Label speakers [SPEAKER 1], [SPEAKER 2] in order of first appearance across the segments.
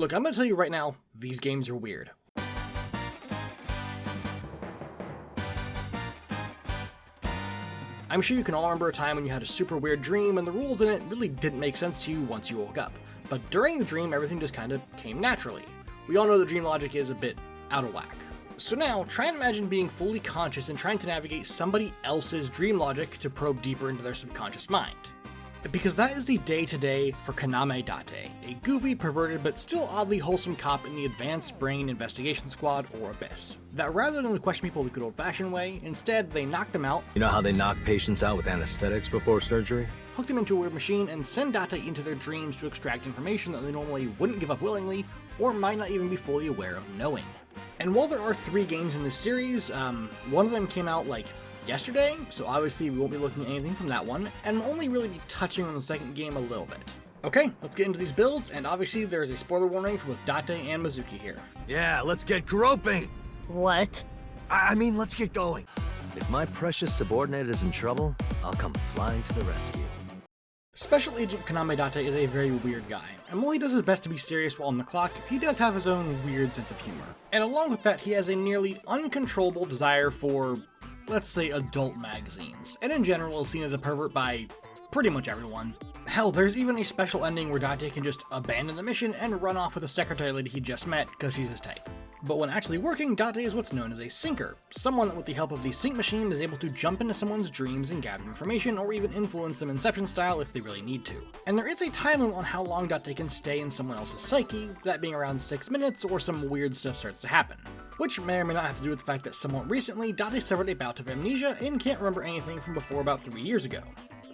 [SPEAKER 1] Look, I'm gonna tell you right now, these games are weird. I'm sure you can all remember a time when you had a super weird dream and the rules in it really didn't make sense to you once you woke up. But during the dream, everything just kind of came naturally. We all know the dream logic is a bit out of whack. So now, try and imagine being fully conscious and trying to navigate somebody else's dream logic to probe deeper into their subconscious mind. Because that is the day-to-day for Kaname Date, a goofy, perverted, but still oddly wholesome cop in the Advanced Brain Investigation Squad, or ABIS. That rather than question people the good old-fashioned way, instead they knock them out.
[SPEAKER 2] You know how they knock patients out with anesthetics before surgery?
[SPEAKER 1] Hook them into a weird machine and send Date into their dreams to extract information that they normally wouldn't give up willingly, or might not even be fully aware of knowing. And while there are 3 games in this series, one of them came out yesterday, so obviously we won't be looking at anything from that one, and we'll only really be touching on the second game a little bit. Okay, let's get into these builds, and obviously there is a spoiler warning for both Date and Mizuki here.
[SPEAKER 2] Yeah, let's get groping!
[SPEAKER 3] What?
[SPEAKER 2] I mean, let's get going. If my precious subordinate is in trouble, I'll come flying to the rescue.
[SPEAKER 1] Special Agent Kaname Date is a very weird guy, and while he does his best to be serious while on the clock, he does have his own weird sense of humor. And along with that, he has a nearly uncontrollable desire for, let's say, adult magazines, and in general is seen as a pervert by pretty much everyone. Hell, there's even a special ending where Date can just abandon the mission and run off with a secretary lady he just met because she's his type. But when actually working, Date is what's known as a sinker, someone that with the help of the sync machine is able to jump into someone's dreams and gather information, or even influence them Inception style if they really need to. And there is a time limit on how long Date can stay in someone else's psyche, that being around 6 minutes, or some weird stuff starts to happen. Which may or may not have to do with the fact that somewhat recently, Date suffered a bout of amnesia and can't remember anything from before about 3 years ago.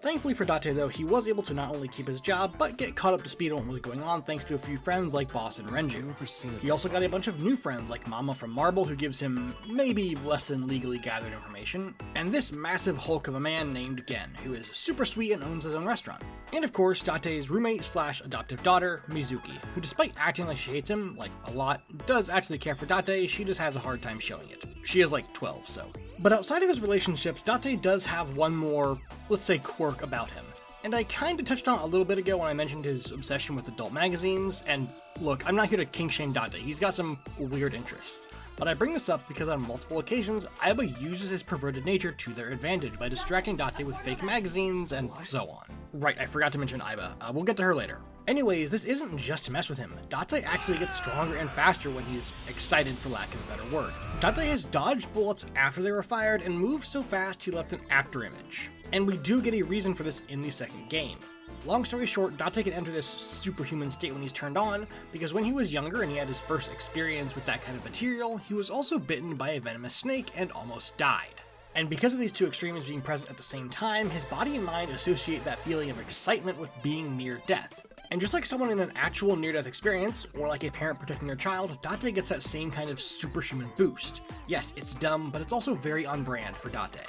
[SPEAKER 1] Thankfully for Date though, he was able to not only keep his job, but get caught up to speed on what was going on thanks to a few friends like Boss and Renju. He also got a bunch of new friends like Mama from Marble, who gives him maybe less than legally gathered information, and this massive hulk of a man named Gen, who is super sweet and owns his own restaurant. And of course, Date's roommate/adoptive daughter, Mizuki, who despite acting like she hates him, a lot, does actually care for Date, she just has a hard time showing it. She is 12, so. But outside of his relationships, Date does have one more, let's say, quirk about him. And I kinda touched on it a little bit ago when I mentioned his obsession with adult magazines, and look, I'm not here to kink shame Date, he's got some weird interests. But I bring this up because on multiple occasions, Aiba uses his perverted nature to their advantage by distracting Date with fake magazines and so on. Right, I forgot to mention Aiba. We'll get to her later. Anyways, this isn't just to mess with him. Date actually gets stronger and faster when he's excited, for lack of a better word. Date has dodged bullets after they were fired and moved so fast he left an after image. And we do get a reason for this in the second game. Long story short, Date can enter this superhuman state when he's turned on, because when he was younger and he had his first experience with that kind of material, he was also bitten by a venomous snake and almost died. And because of these two extremes being present at the same time, his body and mind associate that feeling of excitement with being near death. And just like someone in an actual near-death experience, or like a parent protecting their child, Date gets that same kind of superhuman boost. Yes, it's dumb, but it's also very on brand for Date.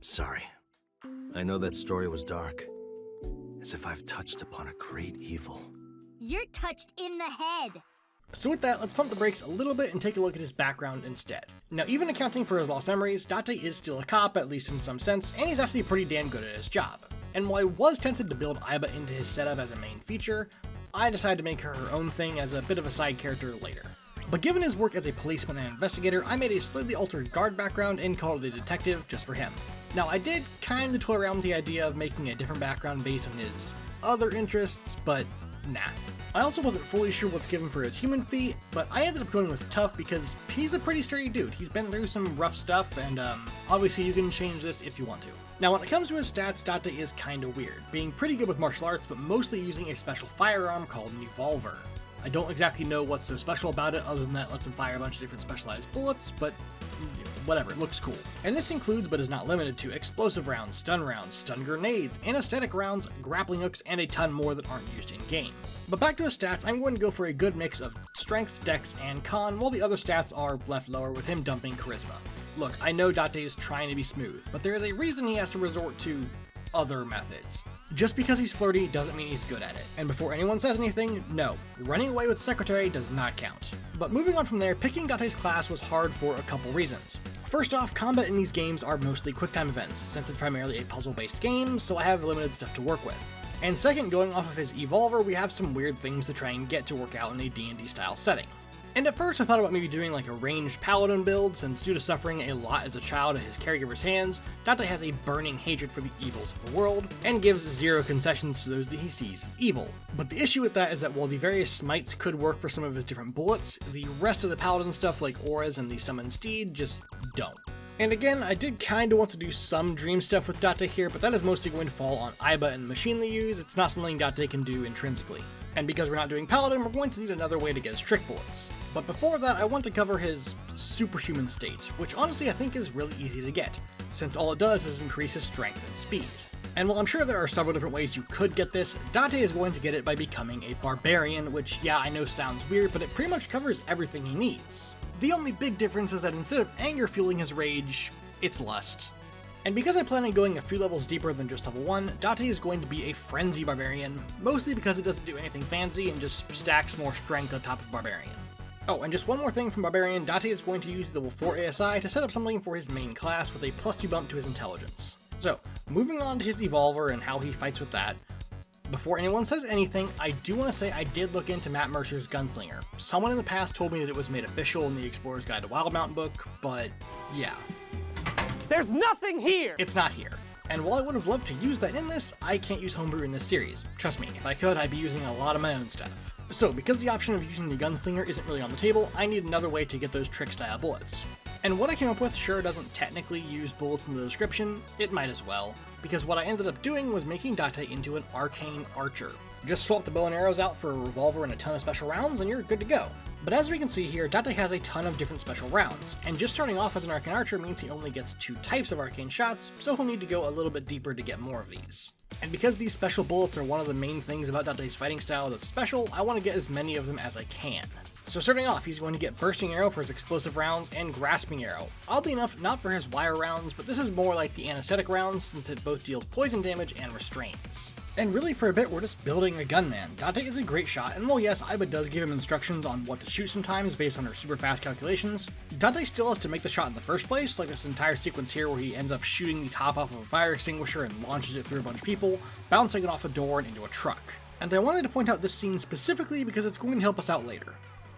[SPEAKER 2] Sorry. I know that story was dark. As if I've touched upon a great evil.
[SPEAKER 3] You're touched in the head.
[SPEAKER 1] So with that, let's pump the brakes a little bit and take a look at his background instead. Now, even accounting for his lost memories, Date is still a cop, at least in some sense, and he's actually pretty damn good at his job. And while I was tempted to build Aiba into his setup as a main feature, I decided to make her her own thing as a bit of a side character later. But given his work as a policeman and investigator, I made a slightly altered guard background and called it a detective just for him. Now, I did kind of toy around with the idea of making a different background based on his other interests, but nah. I also wasn't fully sure what to give him for his human feat, but I ended up going with tough because he's a pretty sturdy dude. He's been through some rough stuff, and obviously you can change this if you want to. Now, when it comes to his stats, Date is kinda weird, being pretty good with martial arts, but mostly using a special firearm called an Evolver. I don't exactly know what's so special about it other than that it lets him fire a bunch of different specialized bullets, but whatever, it looks cool. And this includes, but is not limited to, explosive rounds, stun grenades, anesthetic rounds, grappling hooks, and a ton more that aren't used in-game. But back to his stats, I'm going to go for a good mix of strength, dex, and con, while the other stats are left lower with him dumping charisma. Look, I know Date is trying to be smooth, but there is a reason he has to resort to other methods. Just because he's flirty doesn't mean he's good at it. And before anyone says anything, no, running away with secretary does not count. But moving on from there, picking Date's class was hard for a couple reasons. First off, combat in these games are mostly quick time events, since it's primarily a puzzle-based game, so I have limited stuff to work with. And second, going off of his Evolver, we have some weird things to try and get to work out in a D&D style setting. And at first I thought about maybe doing like a ranged paladin build, since due to suffering a lot as a child at his caregiver's hands, Date has a burning hatred for the evils of the world, and gives zero concessions to those that he sees as evil. But the issue with that is that while the various smites could work for some of his different bullets, the rest of the paladin stuff like auras and the summoned steed just don't. And again, I did kinda want to do some dream stuff with Date here, but that is mostly going to fall on Aiba and the machine they use. It's not something Date can do intrinsically. And because we're not doing Paladin, we're going to need another way to get his trick bullets. But before that, I want to cover his superhuman state, which honestly I think is really easy to get, since all it does is increase his strength and speed. And while I'm sure there are several different ways you could get this, Date is going to get it by becoming a barbarian, which yeah, I know sounds weird, but it pretty much covers everything he needs. The only big difference is that instead of anger fueling his rage, it's lust. And because I plan on going a few levels deeper than just level 1, Date is going to be a frenzy barbarian, mostly because it doesn't do anything fancy and just stacks more strength on top of barbarian. Oh, and just one more thing from barbarian, Date is going to use level 4 ASI to set up something for his main class with a +2 bump to his intelligence. So, moving on to his Evolver and how he fights with that. Before anyone says anything, I do want to say I did look into Matt Mercer's Gunslinger. Someone in the past told me that it was made official in the Explorer's Guide to Wildmount book, but yeah.
[SPEAKER 4] There's nothing here!
[SPEAKER 1] It's not here. And while I would have loved to use that in this, I can't use homebrew in this series. Trust me, if I could, I'd be using a lot of my own stuff. So, because the option of using the Gunslinger isn't really on the table, I need another way to get those trick-style bullets. And what I came up with sure doesn't technically use bullets in the description, it might as well, because what I ended up doing was making Date into an arcane archer. Just swap the bow and arrows out for a revolver and a ton of special rounds and you're good to go. But as we can see here, Date has a ton of different special rounds, and just starting off as an arcane archer means he only gets 2 types of arcane shots, so he'll need to go a little bit deeper to get more of these. And because these special bullets are one of the main things about Date's fighting style that's special, I want to get as many of them as I can. So starting off, he's going to get Bursting Arrow for his explosive rounds and Grasping Arrow. Oddly enough, not for his wire rounds, but this is more like the anesthetic rounds since it both deals poison damage and restrains. And really for a bit, we're just building a gunman. Date is a great shot, and while yes, Aiba does give him instructions on what to shoot sometimes based on her super fast calculations, Date still has to make the shot in the first place, like this entire sequence here where he ends up shooting the top off of a fire extinguisher and launches it through a bunch of people, bouncing it off a door and into a truck. And I wanted to point out this scene specifically because it's going to help us out later.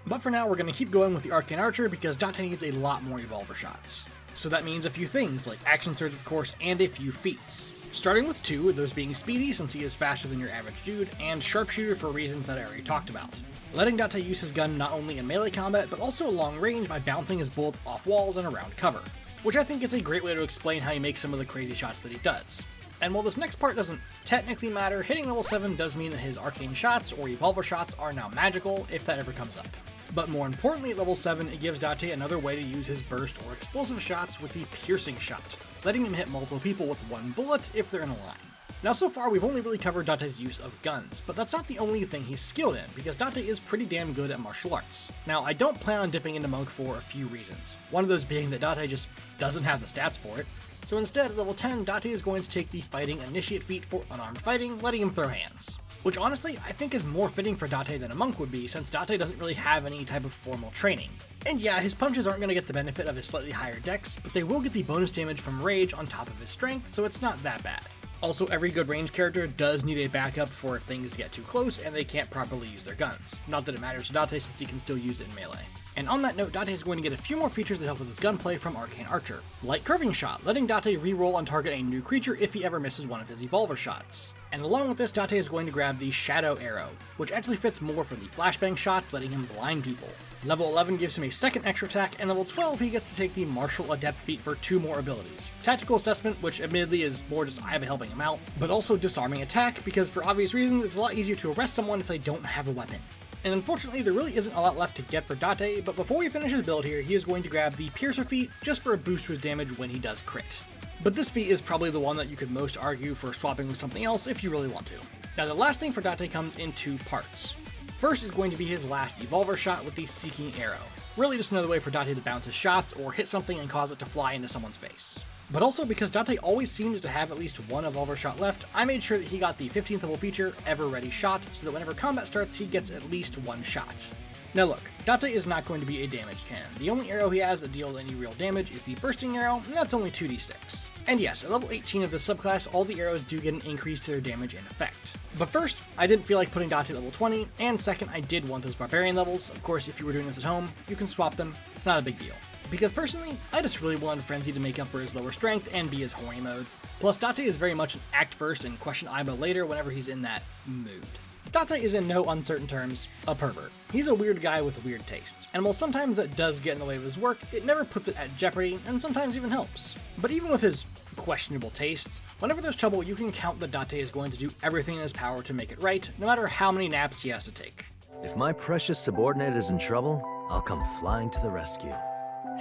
[SPEAKER 1] But for now, we're going to keep going with the Arcane Archer because Date needs a lot more Evolver shots. So that means a few things, like Action Surge of course, and a few feats. Starting with 2, those being Speedy since he is faster than your average dude, and Sharpshooter for reasons that I already talked about. Letting Date use his gun not only in melee combat, but also long range by bouncing his bullets off walls and around cover. Which I think is a great way to explain how he makes some of the crazy shots that he does. And while this next part doesn't technically matter, hitting level 7 does mean that his arcane shots or Evolver shots are now magical, if that ever comes up. But more importantly, at level 7, it gives Date another way to use his burst or explosive shots with the Piercing Shot, letting him hit multiple people with one bullet if they're in a line. Now so far we've only really covered Date's use of guns, but that's not the only thing he's skilled in, because Date is pretty damn good at martial arts. Now I don't plan on dipping into Monk for a few reasons, one of those being that Date just doesn't have the stats for it. So instead, at level 10, Date is going to take the Fighting Initiate feat for unarmed fighting, letting him throw hands. Which honestly, I think is more fitting for Date than a monk would be, since Date doesn't really have any type of formal training. And yeah, his punches aren't going to get the benefit of his slightly higher dex, but they will get the bonus damage from rage on top of his strength, so it's not that bad. Also, every good range character does need a backup for if things get too close and they can't properly use their guns. Not that it matters to Date since he can still use it in melee. And on that note, Date is going to get a few more features that help with his gunplay from Arcane Archer, like Curving Shot, letting Date reroll on target a new creature if he ever misses one of his Evolver shots. And along with this, Date is going to grab the Shadow Arrow, which actually fits more for the flashbang shots, letting him blind people. Level 11 gives him a second extra attack, and level 12 he gets to take the Martial Adept feat for 2 more abilities. Tactical Assessment, which admittedly is more just Aiba helping him out, but also Disarming Attack, because for obvious reasons it's a lot easier to arrest someone if they don't have a weapon. And unfortunately there really isn't a lot left to get for Date, but before we finish his build here, he is going to grab the Piercer feat just for a boost to his damage when he does crit. But this feat is probably the one that you could most argue for swapping with something else if you really want to. Now the last thing for Date comes in 2 parts. First is going to be his last Evolver shot with the Seeking Arrow. Really just another way for Date to bounce his shots or hit something and cause it to fly into someone's face. But also because Date always seems to have at least one Evolver shot left, I made sure that he got the 15th level feature, Ever Ready Shot, so that whenever combat starts he gets at least 1 shot. Now look, Date is not going to be a damage cannon. The only arrow he has that deals any real damage is the Bursting Arrow, and that's only 2d6. And yes, at level 18 of this subclass, all the arrows do get an increase to their damage and effect. But first, I didn't feel like putting Date at level 20, and second, I did want those barbarian levels. Of course, if you were doing this at home, you can swap them, it's not a big deal. Because personally, I just really wanted Frenzy to make up for his lower strength and be his horny mode. Plus, Date is very much an act first and question Aiba later whenever he's in that mood. Date is in no uncertain terms a pervert. He's a weird guy with weird tastes, and while sometimes that does get in the way of his work, it never puts it at jeopardy, and sometimes even helps. But even with his questionable tastes, whenever there's trouble, you can count that Date is going to do everything in his power to make it right, no matter how many naps he has to take.
[SPEAKER 2] If my precious subordinate is in trouble, I'll come flying to the rescue.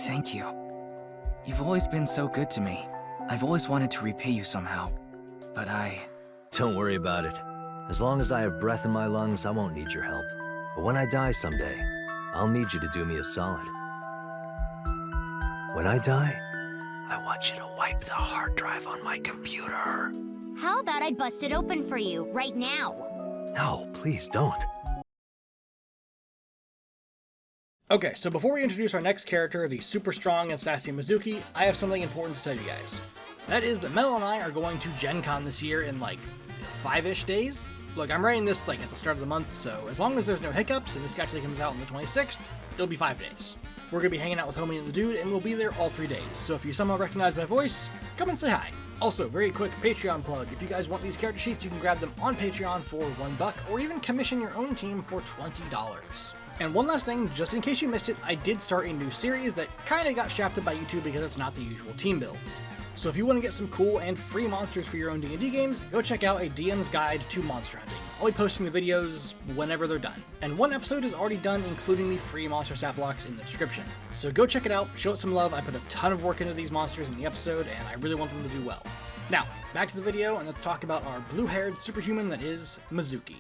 [SPEAKER 5] Thank you. You've always been so good to me. I've always wanted to repay you somehow, but
[SPEAKER 2] Don't worry about it. As long as I have breath in my lungs, I won't need your help. But when I die someday, I'll need you to do me a solid. When I die, I want you to wipe the hard drive on my computer.
[SPEAKER 3] How about I bust it open for you right now?
[SPEAKER 2] No, please don't.
[SPEAKER 1] Okay, so before we introduce our next character, the super strong and sassy Mizuki, I have something important to tell you guys. That is that Metal and I are going to Gen Con this year in like 5-ish days. Look, I'm writing this like at the start of the month, so as long as there's no hiccups and this actually comes out on the 26th, it'll be 5 days. We're gonna be hanging out with Homie and the Dude, and we'll be there all 3 days, so if you somehow recognize my voice, come and say hi. Also, very quick Patreon plug, if you guys want these character sheets, you can grab them on Patreon for $1, or even commission your own team for $20. And one last thing, just in case you missed it, I did start a new series that kinda got shafted by YouTube because it's not the usual team builds. So if you want to get some cool and free monsters for your own D&D games, go check out A DM's Guide to Monster Hunting. I'll be posting the videos whenever they're done. And one episode is already done, including the free monster stat blocks in the description. So go check it out, show it some love. I put a ton of work into these monsters in the episode, and I really want them to do well. Now, back to the video, and let's talk about our blue-haired superhuman that is Mizuki.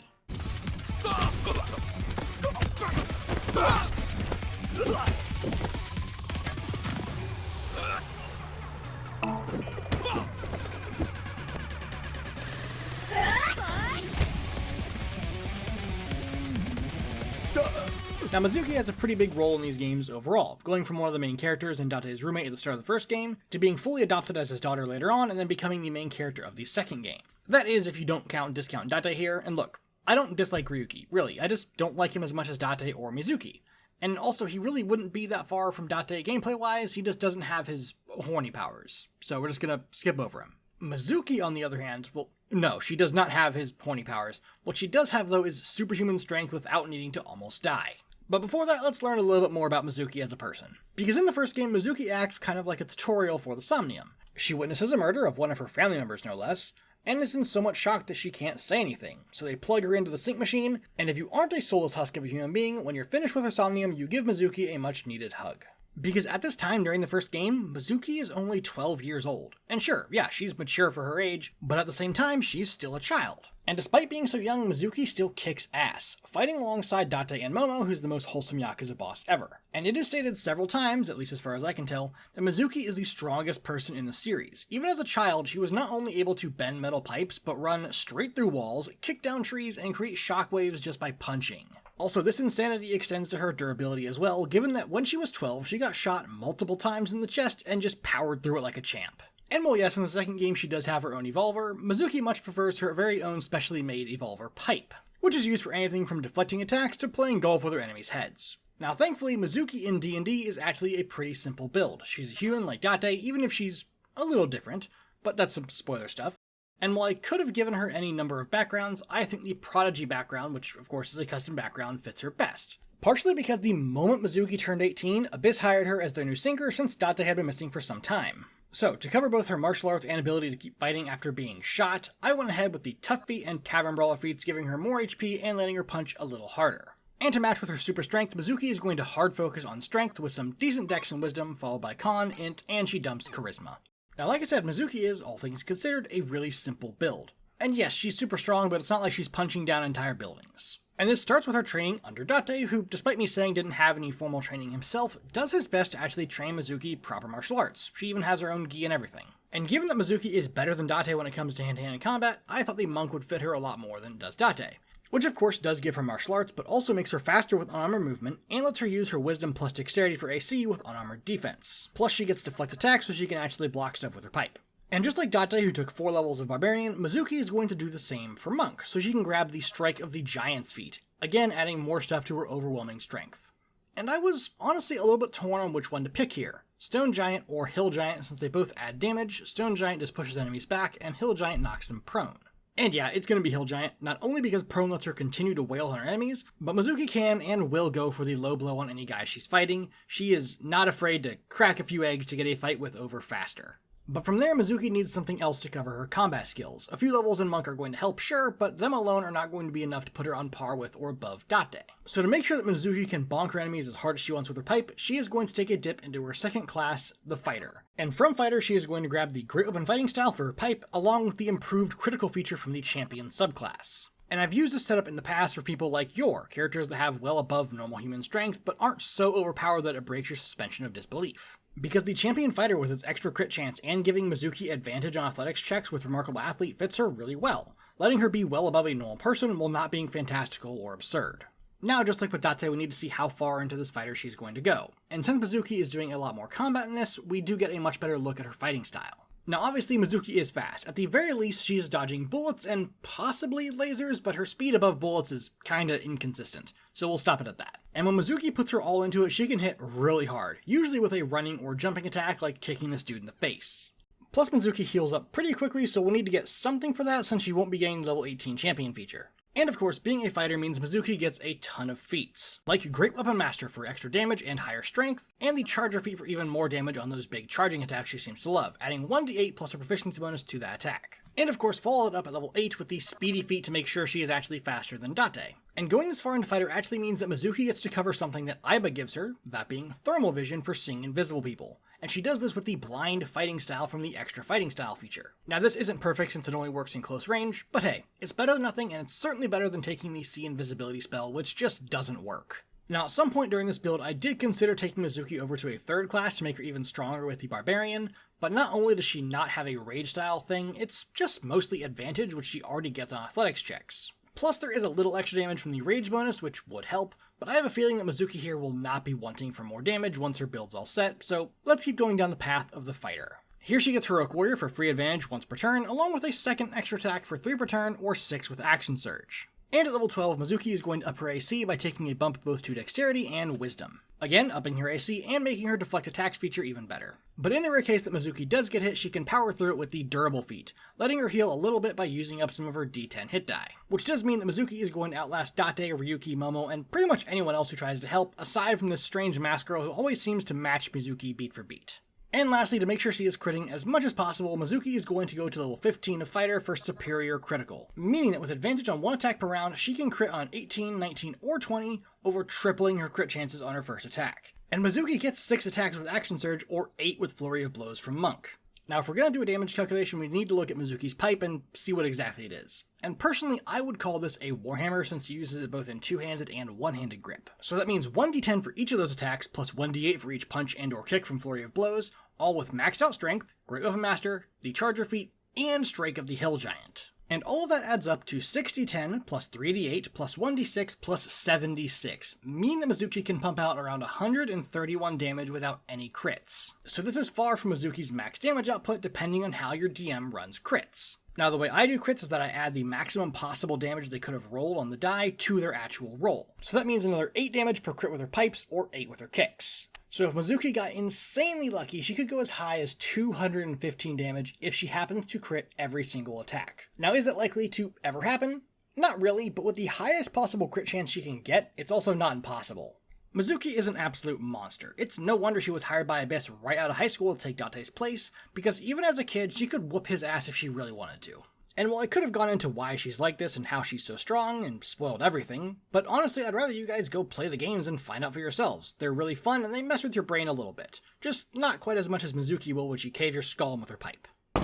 [SPEAKER 1] Now, Mizuki has a pretty big role in these games overall, going from one of the main characters and Date's roommate at the start of the first game, to being fully adopted as his daughter later on, and then becoming the main character of the second game. That is, if you don't count and discount Date here, and look, I don't dislike Ryuki, really, I just don't like him as much as Date or Mizuki. And also, he really wouldn't be that far from Date gameplay-wise, he just doesn't have his horny powers, so we're just gonna skip over him. Mizuki, on the other hand, well, no, she does not have his horny powers. What she does have, though, is superhuman strength without needing to almost die. But before that, let's learn a little bit more about Mizuki as a person. Because in the first game, Mizuki acts kind of like a tutorial for the Somnium. She witnesses a murder of one of her family members, no less, and is in so much shock that she can't say anything, so they plug her into the sync machine, and if you aren't a soulless husk of a human being, when you're finished with her Somnium, you give Mizuki a much-needed hug. Because at this time during the first game, Mizuki is only 12 years old. And sure, yeah, she's mature for her age, but at the same time, she's still a child. And despite being so young, Mizuki still kicks ass, fighting alongside Date and Momo, who's the most wholesome Yakuza boss ever. And it is stated several times, at least as far as I can tell, that Mizuki is the strongest person in the series. Even as a child, she was not only able to bend metal pipes, but run straight through walls, kick down trees, and create shockwaves just by punching. Also, this insanity extends to her durability as well, given that when she was 12, she got shot multiple times in the chest and just powered through it like a champ. And while yes, in the second game she does have her own evolver, Mizuki much prefers her very own specially made evolver pipe, which is used for anything from deflecting attacks to playing golf with her enemies' heads. Now thankfully, Mizuki in D&D is actually a pretty simple build. She's a human like Date, even if she's a little different, but that's some spoiler stuff. And while I could have given her any number of backgrounds, I think the Prodigy background, which of course is a custom background, fits her best. Partially because the moment Mizuki turned 18, Abyss hired her as their new sinker since Date had been missing for some time. So, to cover both her martial arts and ability to keep fighting after being shot, I went ahead with the Tough Feet and Tavern Brawler feats, giving her more HP and letting her punch a little harder. And to match with her super strength, Mizuki is going to hard focus on strength with some decent dex and wisdom, followed by con, int, and she dumps charisma. Now like I said, Mizuki is, all things considered, a really simple build. And yes, she's super strong, but it's not like she's punching down entire buildings. And this starts with her training under Date, who, despite me saying didn't have any formal training himself, does his best to actually train Mizuki proper martial arts. She even has her own gi and everything. And given that Mizuki is better than Date when it comes to hand-to-hand combat, I thought the monk would fit her a lot more than it does Date. Which of course does give her martial arts, but also makes her faster with unarmored movement, and lets her use her wisdom plus dexterity for AC with unarmored defense. Plus she gets deflect attacks so she can actually block stuff with her pipe. And just like Date, who took 4 levels of Barbarian, Mizuki is going to do the same for Monk, so she can grab the Strike of the Giant's Feet, again adding more stuff to her overwhelming strength. And I was honestly a little bit torn on which one to pick here. Stone Giant or Hill Giant, since they both add damage. Stone Giant just pushes enemies back, and Hill Giant knocks them prone. And yeah, it's going to be Hill Giant, not only because prone lets her continue to wail on her enemies, but Mizuki can and will go for the low blow on any guy she's fighting. She is not afraid to crack a few eggs to get a fight with over faster. But from there, Mizuki needs something else to cover her combat skills. A few levels in Monk are going to help, sure, but them alone are not going to be enough to put her on par with or above Date. So to make sure that Mizuki can bonk her enemies as hard as she wants with her pipe, she is going to take a dip into her second class, the Fighter. And from Fighter, she is going to grab the Great Weapon Fighting Style for her pipe, along with the improved critical feature from the Champion subclass. And I've used this setup in the past for people like Yor, characters that have well above normal human strength, but aren't so overpowered that it breaks your suspension of disbelief. Because the Champion Fighter with its extra crit chance and giving Mizuki advantage on athletics checks with Remarkable Athlete fits her really well, letting her be well above a normal person while not being fantastical or absurd. Now, just like with Date, we need to see how far into this fighter she's going to go. And since Mizuki is doing a lot more combat in this, we do get a much better look at her fighting style. Now obviously Mizuki is fast. At the very least, she is dodging bullets and possibly lasers, but her speed above bullets is kinda inconsistent, so we'll stop it at that. And when Mizuki puts her all into it, she can hit really hard, usually with a running or jumping attack like kicking this dude in the face. Plus Mizuki heals up pretty quickly, so we'll need to get something for that since she won't be getting the level 18 champion feature. And of course, being a fighter means Mizuki gets a ton of feats, like Great Weapon Master for extra damage and higher strength, and the Charger feat for even more damage on those big charging attacks she seems to love, adding 1d8 plus a proficiency bonus to that attack. And of course, follow it up at level 8 with the Speedy feat to make sure she is actually faster than Date. And going this far into fighter actually means that Mizuki gets to cover something that Aiba gives her, that being thermal vision for seeing invisible people. And she does this with the blind fighting style from the extra fighting style feature. Now this isn't perfect since it only works in close range, but hey, it's better than nothing, and it's certainly better than taking the see invisibility spell, which just doesn't work. Now at some point during this build, I did consider taking Mizuki over to a third class to make her even stronger with the Barbarian, but not only does she not have a rage style thing, it's just mostly advantage, which she already gets on athletics checks. Plus there is a little extra damage from the rage bonus, which would help, but I have a feeling that Mizuki here will not be wanting for more damage once her build's all set, so let's keep going down the path of the fighter. Here she gets Heroic Warrior for free advantage once per turn, along with a second extra attack for 3 per turn or 6 with Action Surge. And at level 12, Mizuki is going to up her AC by taking a bump both to Dexterity and Wisdom. Again, upping her AC and making her deflect attacks feature even better. But in the rare case that Mizuki does get hit, she can power through it with the Durable feat, letting her heal a little bit by using up some of her D10 hit die. Which does mean that Mizuki is going to outlast Date, Ryuki, Momo, and pretty much anyone else who tries to help, aside from this strange mask girl who always seems to match Mizuki beat for beat. And lastly, to make sure she is critting as much as possible, Mizuki is going to go to level 15 of Fighter for Superior Critical, meaning that with advantage on 1 attack per round, she can crit on 18, 19, or 20, over tripling her crit chances on her first attack. And Mizuki gets 6 attacks with Action Surge, or 8 with Flurry of Blows from Monk. Now if we're going to do a damage calculation, we need to look at Mizuki's pipe and see what exactly it is. And personally, I would call this a Warhammer since he uses it both in two-handed and one-handed grip. So that means 1d10 for each of those attacks, plus 1d8 for each punch and or kick from Flurry of Blows, all with maxed out strength, Great Weapon Master, the Charger feat, and Strike of the Hill Giant. And all of that adds up to 6d10 plus 3d8 plus 1d6 plus 76, meaning that Mizuki can pump out around 131 damage without any crits. So this is far from Mizuki's max damage output depending on how your DM runs crits. Now the way I do crits is that I add the maximum possible damage they could have rolled on the die to their actual roll. So that means another 8 damage per crit with her pipes or 8 with her kicks. So if Mizuki got insanely lucky, she could go as high as 215 damage if she happens to crit every single attack. Now is it likely to ever happen? Not really, but with the highest possible crit chance she can get, it's also not impossible. Mizuki is an absolute monster. It's no wonder she was hired by Abyss right out of high school to take Date's place, because even as a kid, she could whoop his ass if she really wanted to. And while I could have gone into why she's like this and how she's so strong and spoiled everything, but honestly I'd rather you guys go play the games and find out for yourselves. They're really fun and they mess with your brain a little bit. Just not quite as much as Mizuki will when she cave your skull in with her pipe.
[SPEAKER 2] Are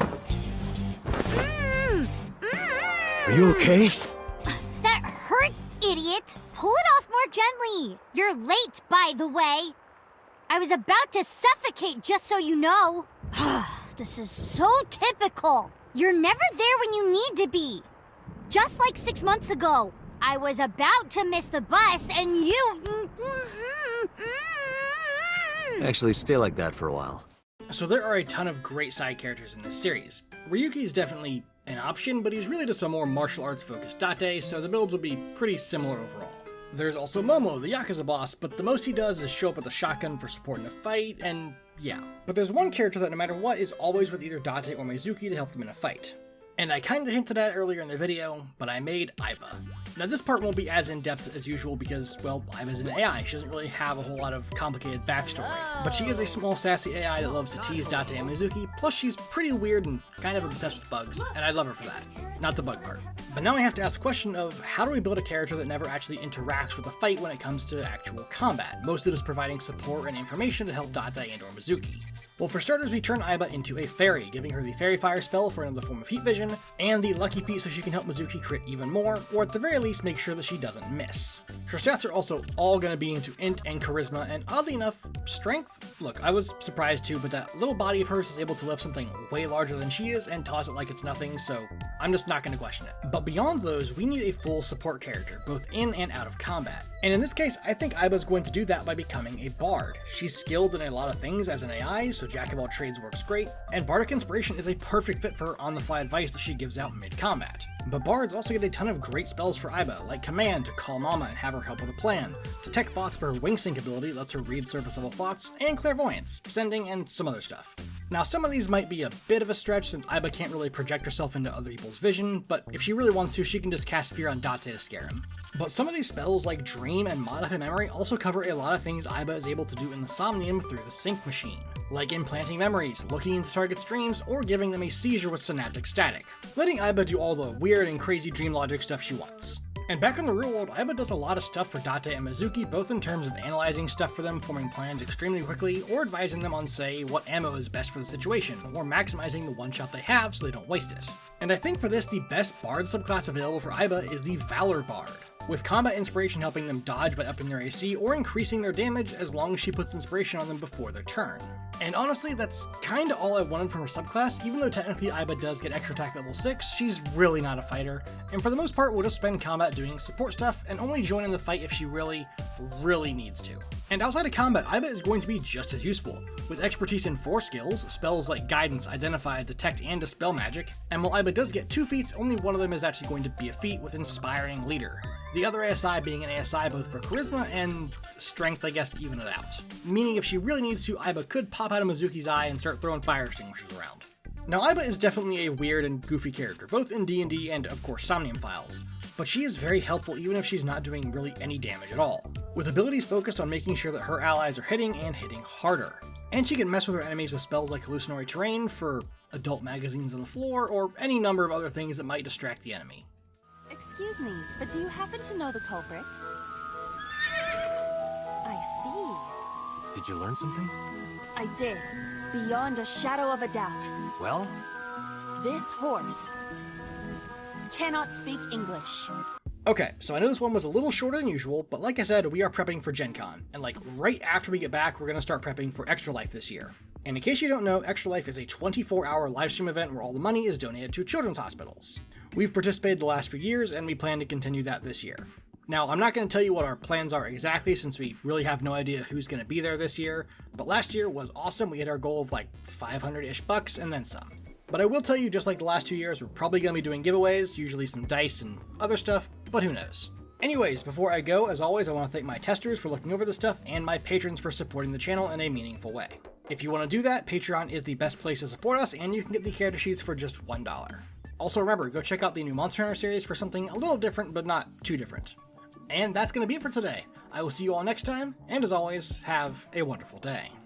[SPEAKER 2] you okay?
[SPEAKER 3] That hurt, idiot! Pull it off more gently! You're late, by the way! I was about to suffocate, just so you know! This is so typical! You're never there when you need to be! Just like 6 months ago, I was about to miss the bus and you...
[SPEAKER 2] Actually, stay like that for a while.
[SPEAKER 1] So there are a ton of great side characters in this series. Ryuki is definitely an option, but he's really just a more martial arts focused Date, so the builds will be pretty similar overall. There's also Momo, the Yakuza boss, but the most he does is show up with a shotgun for support in a fight, and yeah. But there's one character that no matter what is always with either Date or Mizuki to help them in a fight. And I kinda hinted at earlier in the video, but I made Aiba. Now this part won't be as in-depth as usual because, well, Aiba's an AI. She doesn't really have a whole lot of complicated backstory. But she is a small sassy AI that loves to tease Date and Mizuki, plus she's pretty weird and kind of obsessed with bugs, and I love her for that. Not the bug part. But now I have to ask the question of how do we build a character that never actually interacts with the fight when it comes to actual combat, mostly just providing support and information to help Date and or Mizuki. Well, for starters, we turn Aiba into a fairy, giving her the Fairy Fire spell for another form of heat vision, and the Lucky Feet so she can help Mizuki crit even more, or at the very least make sure that she doesn't miss. Her stats are also all going to be into int and charisma, and oddly enough, strength? Look, I was surprised too, but that little body of hers is able to lift something way larger than she is and toss it like it's nothing, so I'm just not going to question it. But beyond those, we need a full support character, both in and out of combat. And in this case, I think Aiba's going to do that by becoming a bard. She's skilled in a lot of things as an AI, so Jack of all trades works great, and Bardic Inspiration is a perfect fit for her on-the-fly advice that she gives out mid-combat. But bards also get a ton of great spells for Aiba, like Command to call Mama and have her help with a plan, Detect Thoughts for her Wing Sync ability lets her read surface level thoughts, and Clairvoyance, Sending, and some other stuff. Now some of these might be a bit of a stretch since Aiba can't really project herself into other people's vision, but if she really wants to, she can just cast Fear on Date to scare him. But some of these spells like Dream and Modify Memory also cover a lot of things Aiba is able to do in the Somnium through the Sync machine, like implanting memories, looking into target's dreams, or giving them a seizure with Synaptic Static, letting Aiba do all the weird and crazy dream logic stuff she wants. And back in the real world, Aiba does a lot of stuff for Date and Mizuki, both in terms of analyzing stuff for them, forming plans extremely quickly, or advising them on, say, what ammo is best for the situation, or maximizing the one shot they have so they don't waste it. And I think for this, the best Bard subclass available for Aiba is the Valor Bard, with Combat Inspiration helping them dodge by upping their AC or increasing their damage as long as she puts Inspiration on them before their turn. And honestly, that's kinda all I wanted from her subclass. Even though technically Aiba does get extra attack level 6, she's really not a fighter, and for the most part we'll just spend combat doing support stuff and only join in the fight if she really needs to. And outside of combat, Aiba is going to be just as useful, with expertise in 4 skills, spells like Guidance, Identify, Detect, and Dispel Magic, and while Aiba does get 2 feats, only one of them is actually going to be a feat with Inspiring Leader. The other ASI being an ASI both for Charisma and Strength, I guess, to even it out. Meaning if she really needs to, Aiba could pop out of Mizuki's eye and start throwing fire extinguishers around. Now Aiba is definitely a weird and goofy character, both in D&D and of course Somnium Files, but she is very helpful even if she's not doing really any damage at all, with abilities focused on making sure that her allies are hitting and hitting harder. And she can mess with her enemies with spells like Hallucinatory Terrain for adult magazines on the floor, or any number of other things that might distract the enemy.
[SPEAKER 6] Excuse me, but do you happen to know the culprit? I see.
[SPEAKER 2] Did you learn something?
[SPEAKER 6] I did. Beyond a shadow of a doubt.
[SPEAKER 2] Well?
[SPEAKER 6] This horse cannot speak English.
[SPEAKER 1] Okay, so I know this one was a little shorter than usual, but like I said, we are prepping for Gen Con, and like right after we get back, we're gonna start prepping for Extra Life this year. And in case you don't know, Extra Life is a 24-hour livestream event where all the money is donated to children's hospitals. We've participated the last few years, and we plan to continue that this year. Now, I'm not going to tell you what our plans are exactly, since we really have no idea who's going to be there this year, but last year was awesome. We hit our goal of like 500-ish bucks and then some. But I will tell you, just like the last 2 years, we're probably going to be doing giveaways, usually some dice and other stuff, but who knows. Anyways, before I go, as always, I want to thank my testers for looking over this stuff and my patrons for supporting the channel in a meaningful way. If you want to do that, Patreon is the best place to support us, and you can get the character sheets for just $1. Also remember, go check out the new Monster Hunter series for something a little different, but not too different. And that's going to be it for today. I will see you all next time, and as always, have a wonderful day.